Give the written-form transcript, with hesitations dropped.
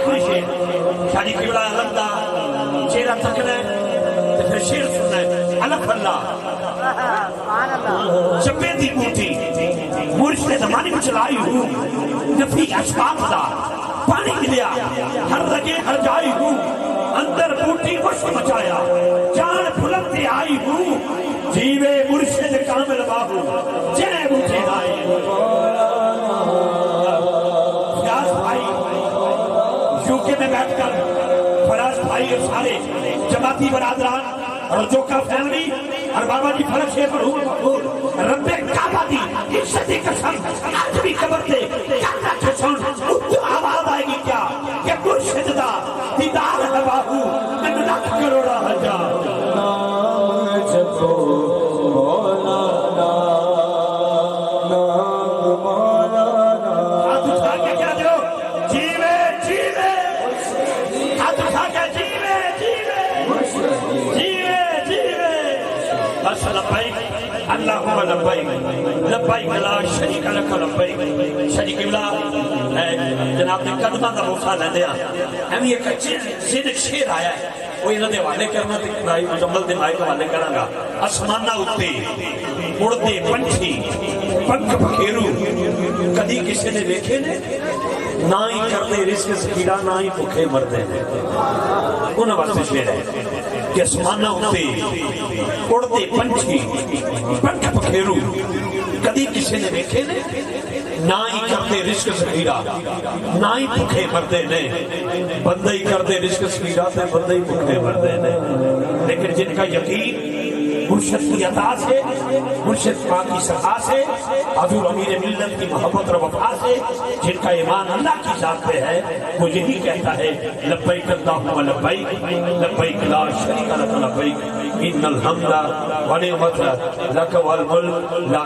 کوئی شیر شادی قبلہ اعظم دا چہرہ تکنا ہے تو پھر شیر سننا ہے الف اللہ چپے دی بوٹی مرشد زمانے میں چلائی ہوں نفی اشفاق دا پانی ملیا ہر رگے ہر جائی ہوں اندر بوٹی خوش مچایا جان پھلکتے آئی ہوں جیوے مرشد کامل باہو جنے بوٹے آئی فیاض بھائی یوکے میں بیٹھ کر فراز بھائی اور سارے جماعتی برادران اور جو کا فیملی اور بابا جی فرق شیخ اور حکم رب کعبہ دی عزت قسم آج بھی قبر دے جانا چھسن اتو آواز آئے گی کیا کہ مرشد دا دیدار ہواہو من لاکھ کروڑا حجا نام جپو مولانا نام مولانا ہاتھ اٹھا کے کیا دیو جیوے جیوے ہاتھ اٹھا کے جیوے جیوے جیوے جیوے بس لبائک اللہم لبائک لبائک لا شریک لک لبائک شریک اللہ جناب نے قدمہ دا موسیٰ لے دیا ہم یہ کچھ زندگ شیر آیا ہے وہ انہوں نے والے کرنا دکھنائی مجمل دے مائے کو والے کرنا گا اسمانہ اٹھتے اڑتے پنچھی پنکھ پکھیرو کدی کسی نے دیکھے نے نہ ہی کرتے رزق سکیرہ نہ ہی بھوکے مرتے ہیں انہوں واسطے شیر ہے کہ اسمانہ اٹھتے اڑتے پنچھی پنکھ پکھیرو کدی کسی نے دیکھے نے نہ ہی کرتے رزق سکیرہ نہ ہی بھوکے مرتے نے بندہ ہی کرتے رزق سکیرہ تے بندہ ہی بھوکے مرتے نے لیکن جن کا یقین مرشد کی عطا سے مرشد پاک کی سخا سے حضور امیر ملت کی محبت اور وفا سے جن کا ایمان اللہ کی ذات پہ ہے وہ یہی کہتا ہے لبیک اللہم لبیک لبیک لا شریک لک لبیک ان الحمد ونعمت لک والملک لا